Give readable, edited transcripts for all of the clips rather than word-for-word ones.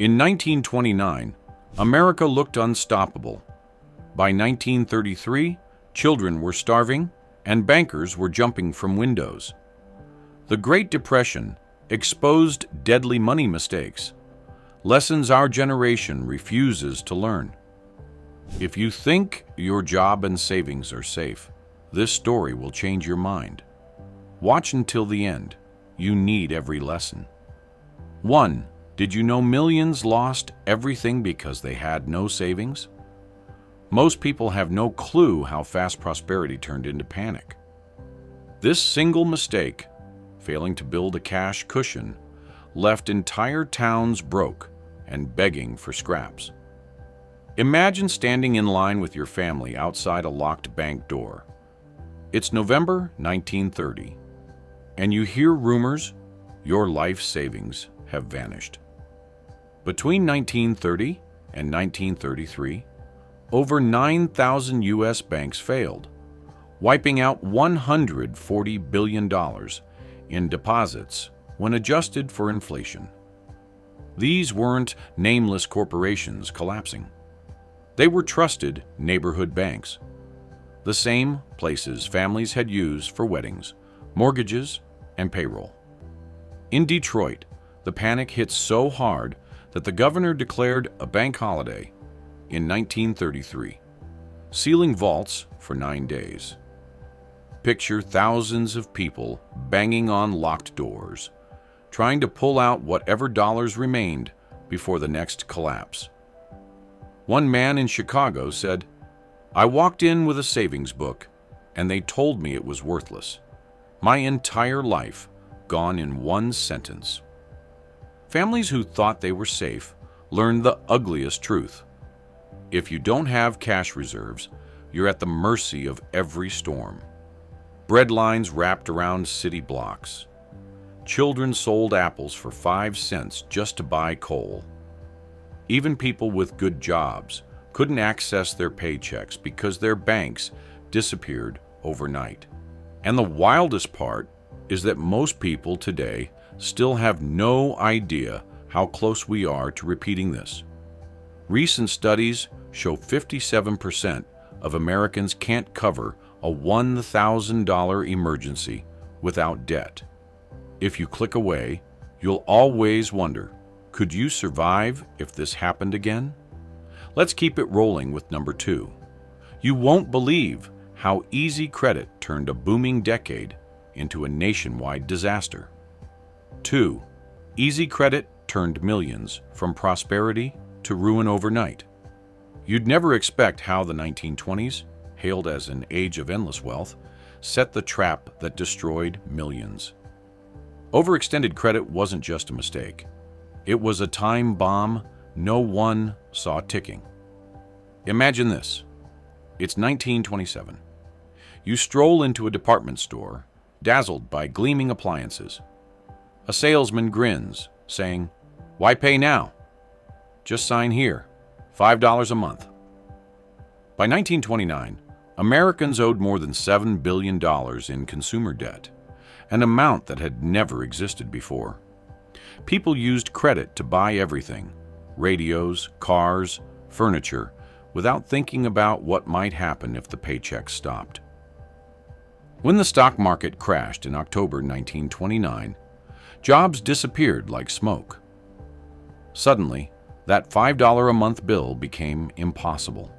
In 1929, America looked unstoppable. By 1933, children were starving and bankers were jumping from windows. The Great Depression exposed deadly money mistakes, lessons our generation refuses to learn. If you think your job and savings are safe, this story will change your mind. Watch until the end. You need every lesson. 1. Did you know millions lost everything because they had no savings? Most people have no clue how fast prosperity turned into panic. This single mistake, failing to build a cash cushion, left entire towns broke and begging for scraps. Imagine standing in line with your family outside a locked bank door. It's November 1930, and you hear rumors your life savings have vanished. Between 1930 and 1933, over 9,000 U.S. banks failed, wiping out $140 billion in deposits when adjusted for inflation. These weren't nameless corporations collapsing. They were trusted neighborhood banks, the same places families had used for weddings, mortgages, and payroll. In Detroit, the panic hit so hard that the governor declared a bank holiday in 1933, sealing vaults for 9 days. Picture thousands of people banging on locked doors, trying to pull out whatever dollars remained before the next collapse. One man in Chicago said, "I walked in with a savings book, and they told me it was worthless. My entire life gone in one sentence." Families who thought they were safe learned the ugliest truth. If you don't have cash reserves, you're at the mercy of every storm. Breadlines wrapped around city blocks. Children sold apples for 5 cents just to buy coal. Even people with good jobs couldn't access their paychecks because their banks disappeared overnight. And the wildest part is that most people today still have no idea how close we are to repeating this. Recent studies show 57% of Americans can't cover a $1,000 emergency without debt. If you click away, you'll always wonder, could you survive if this happened again? Let's keep it rolling with number 2. You won't believe how easy credit turned a booming decade into a nationwide disaster. 2. Easy credit turned millions from prosperity to ruin overnight. You'd never expect how the 1920s, hailed as an age of endless wealth, set the trap that destroyed millions. Overextended credit wasn't just a mistake. It was a time bomb no one saw ticking. Imagine this. It's 1927. You stroll into a department store, dazzled by gleaming appliances. A salesman grins, saying, "Why pay now? Just sign here, $5 a month." By 1929, Americans owed more than $7 billion in consumer debt, an amount that had never existed before. People used credit to buy everything, radios, cars, furniture, without thinking about what might happen if the paycheck stopped. When the stock market crashed in October 1929, jobs disappeared like smoke. Suddenly, that $5 a month bill became impossible.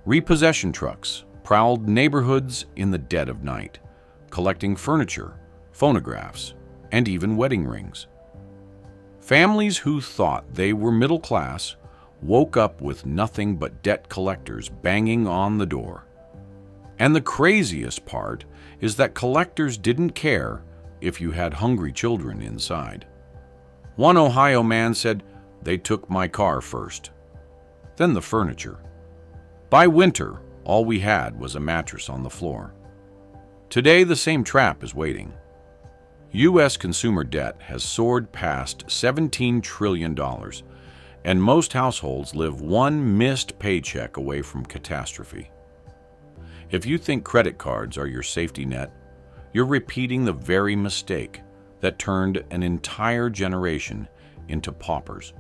Repossession trucks prowled neighborhoods in the dead of night, collecting furniture, phonographs, and even wedding rings. Families who thought they were middle class woke up with nothing but debt collectors banging on the door. And the craziest part is that collectors didn't care if you had hungry children inside. One Ohio man said, "They took my car first, then the furniture. By winter, all we had was a mattress on the floor." Today, the same trap is waiting. U.S. consumer debt has soared past $17 trillion, and most households live one missed paycheck away from catastrophe. If you think credit cards are your safety net, you're repeating the very mistake that turned an entire generation into paupers.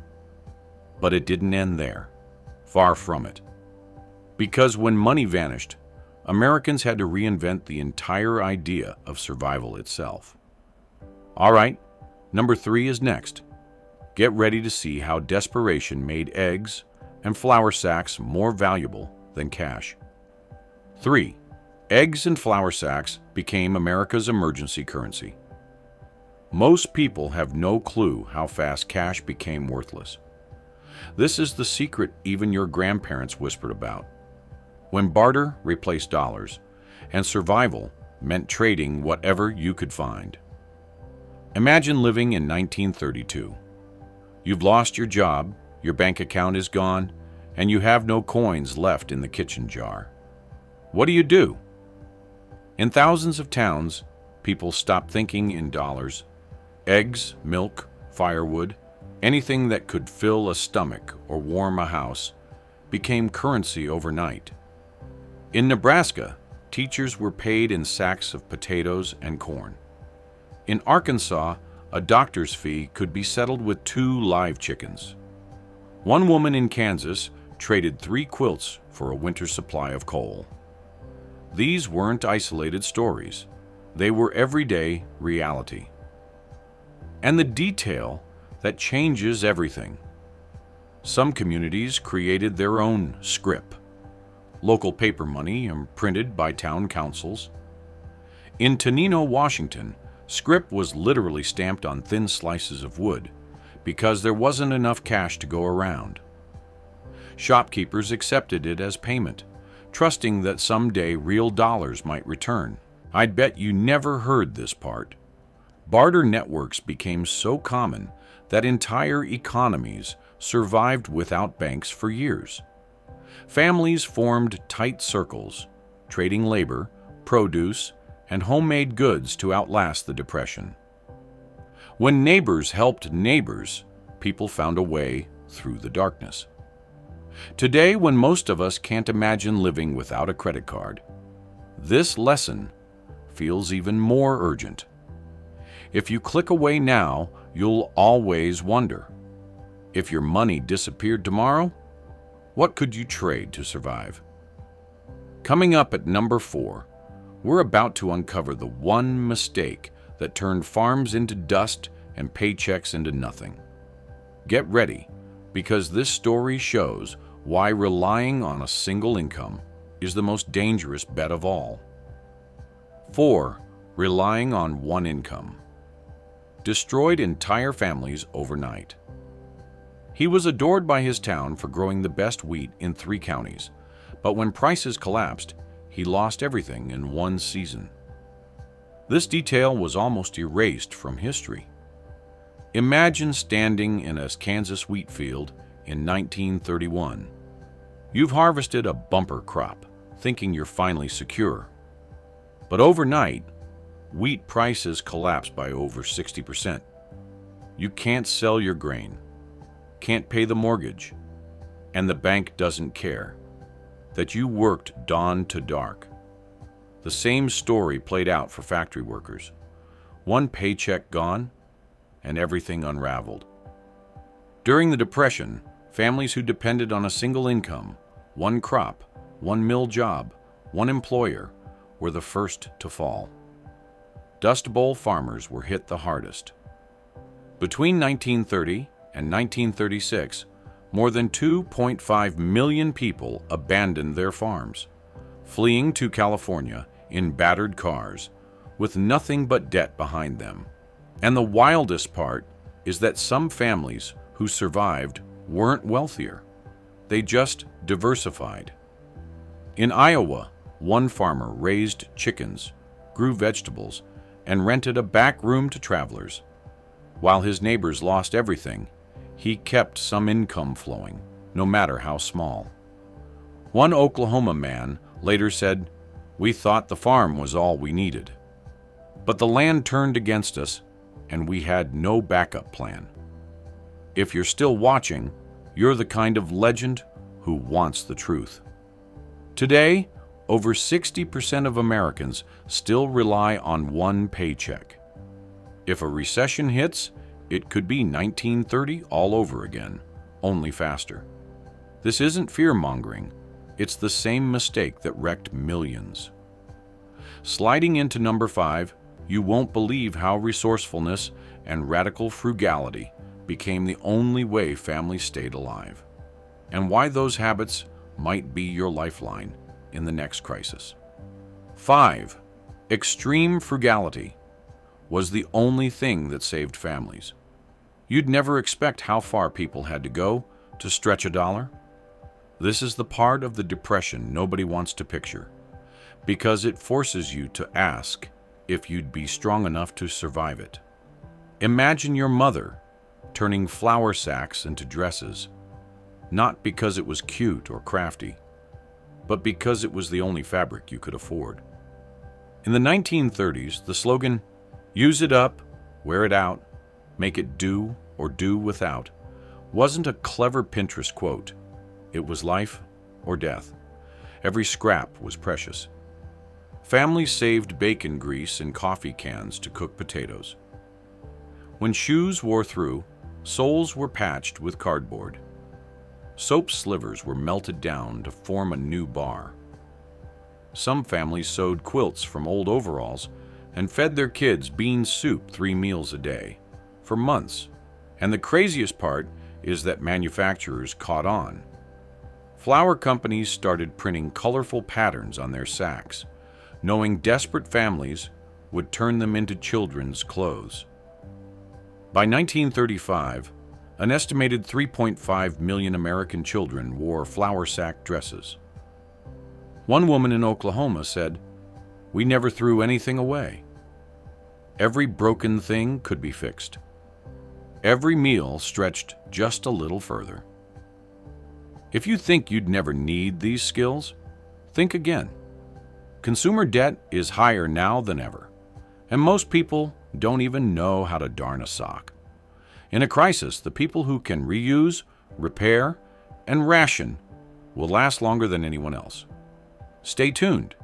But it didn't end there. Far from it. Because when money vanished, Americans had to reinvent the entire idea of survival itself. All right, number 3 is next. Get ready to see how desperation made eggs and flour sacks more valuable than cash. 3. Eggs and flour sacks became America's emergency currency. Most people have no clue how fast cash became worthless. This is the secret even your grandparents whispered about. When barter replaced dollars, and survival meant trading whatever you could find. Imagine living in 1932. You've lost your job, your bank account is gone, and you have no coins left in the kitchen jar. What do? In thousands of towns, people stopped thinking in dollars. Eggs, milk, firewood, anything that could fill a stomach or warm a house became currency overnight. In Nebraska, teachers were paid in sacks of potatoes and corn. In Arkansas, a doctor's fee could be settled with 2 live chickens. One woman in Kansas traded 3 quilts for a winter supply of coal. These weren't isolated stories. They were everyday reality. And the detail that changes everything. Some communities created their own scrip, local paper money imprinted by town councils. In Tenino, Washington, scrip was literally stamped on thin slices of wood because there wasn't enough cash to go around. Shopkeepers accepted it as payment, trusting that someday real dollars might return. I'd bet you never heard this part. Barter networks became so common that entire economies survived without banks for years. Families formed tight circles, trading labor, produce, and homemade goods to outlast the Depression. When neighbors helped neighbors, people found a way through the darkness. Today, when most of us can't imagine living without a credit card, this lesson feels even more urgent. If you click away now, you'll always wonder, if your money disappeared tomorrow, what could you trade to survive? Coming up at number 4, we're about to uncover the one mistake that turned farms into dust and paychecks into nothing. Get ready, because this story shows why relying on a single income is the most dangerous bet of all. 4. Relying on one income. Destroyed entire families overnight. He was adored by his town for growing the best wheat in 3 counties, but when prices collapsed, he lost everything in one season. This detail was almost erased from history. Imagine standing in a Kansas wheat field in 1931. You've harvested a bumper crop, thinking you're finally secure. But overnight, wheat prices collapsed by over 60%. You can't sell your grain, can't pay the mortgage, and the bank doesn't care that you worked dawn to dark. The same story played out for factory workers. One paycheck gone, and everything unraveled. During the Depression, families who depended on a single income, one crop, one mill job, one employer, were the first to fall. Dust Bowl farmers were hit the hardest. Between 1930 and 1936, more than 2.5 million people abandoned their farms, fleeing to California in battered cars, with nothing but debt behind them. And the wildest part is that some families who survived weren't wealthier. They just diversified. In Iowa, one farmer raised chickens, grew vegetables, and rented a back room to travelers. While his neighbors lost everything, he kept some income flowing, no matter how small. One Oklahoma man later said, "We thought the farm was all we needed. But the land turned against us, and we had no backup plan." If you're still watching, you're the kind of legend who wants the truth. Today, over 60% of Americans still rely on one paycheck. If a recession hits, it could be 1930 all over again. only faster. This isn't fear-mongering. It's the same mistake that wrecked millions. Sliding into number 5, you won't believe how resourcefulness and radical frugality became the only way families stayed alive, and why those habits might be your lifeline in the next crisis. 5. Extreme frugality was the only thing that saved families. You'd never expect how far people had to go to stretch a dollar. This is the part of the depression nobody wants to picture, because it forces you to ask if you'd be strong enough to survive it. Imagine your mother turning flour sacks into dresses, not because it was cute or crafty, but because it was the only fabric you could afford. In the 1930s, the slogan, "Use it up, wear it out, make it do or do without," wasn't a clever Pinterest quote. It was life or death. Every scrap was precious. Families saved bacon grease in coffee cans to cook potatoes. When shoes wore through, soles were patched with cardboard. Soap slivers were melted down to form a new bar. Some families sewed quilts from old overalls and fed their kids bean soup 3 meals a day for months. And the craziest part is that manufacturers caught on. Flour companies started printing colorful patterns on their sacks, knowing desperate families would turn them into children's clothes. By 1935, an estimated 3.5 million American children wore flour sack dresses. One woman in Oklahoma said, "We never threw anything away. Every broken thing could be fixed. Every meal stretched just a little further." If you think you'd never need these skills, think again. Consumer debt is higher now than ever, and most people don't even know how to darn a sock. In a crisis, the people who can reuse, repair, and ration will last longer than anyone else. Stay tuned,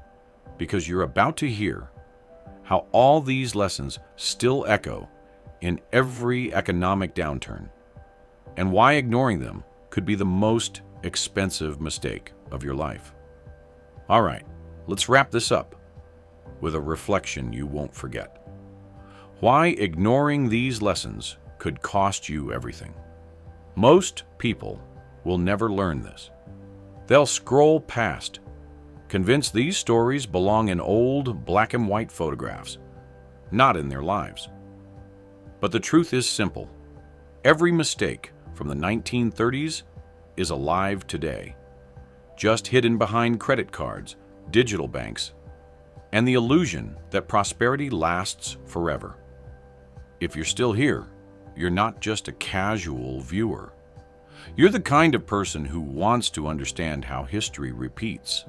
because you're about to hear how all these lessons still echo in every economic downturn, and why ignoring them could be the most expensive mistake of your life. All right, let's wrap this up with a reflection you won't forget. Why ignoring these lessons could cost you everything. Most people will never learn this. They'll scroll past, convinced these stories belong in old black and white photographs, not in their lives. But the truth is simple. Every mistake from the 1930s is alive today, just hidden behind credit cards, digital banks, and the illusion that prosperity lasts forever. If you're still here, you're not just a casual viewer. You're the kind of person who wants to understand how history repeats.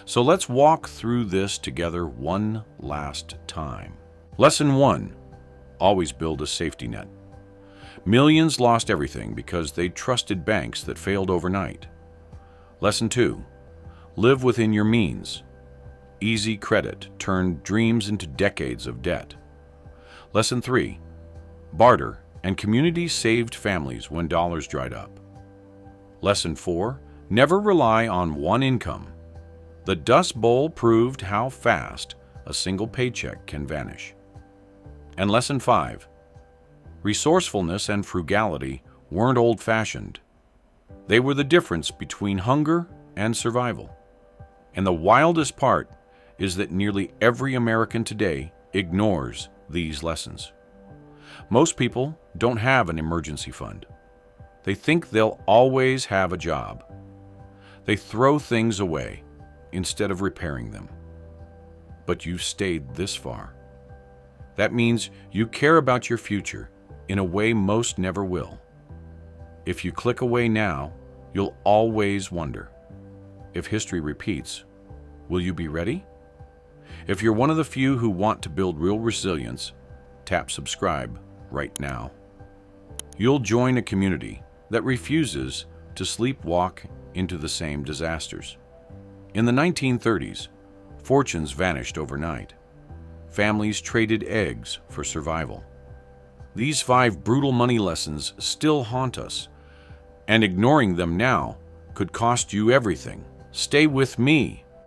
So let's walk through this together one last time. Lesson 1. Always build a safety net. Millions lost everything because they trusted banks that failed overnight. Lesson 2. Live within your means. Easy credit turned dreams into decades of debt. Lesson 3. Barter and community saved families when dollars dried up. Lesson 4. Never rely on one income. The Dust Bowl proved how fast a single paycheck can vanish. And Lesson 5. Resourcefulness and frugality weren't old-fashioned. They were the difference between hunger and survival. And the wildest part is that nearly every American today ignores these lessons. Most people don't have an emergency fund. They think they'll always have a job. They throw things away instead of repairing them. But you've stayed this far. That means you care about your future in a way most never will. If you click away now, you'll always wonder, if history repeats, will you be ready? If you're one of the few who want to build real resilience, tap subscribe right now. You'll join a community that refuses to sleepwalk into the same disasters. In the 1930s, fortunes vanished overnight. Families traded eggs for survival. These 5 brutal money lessons still haunt us, and ignoring them now could cost you everything. Stay with me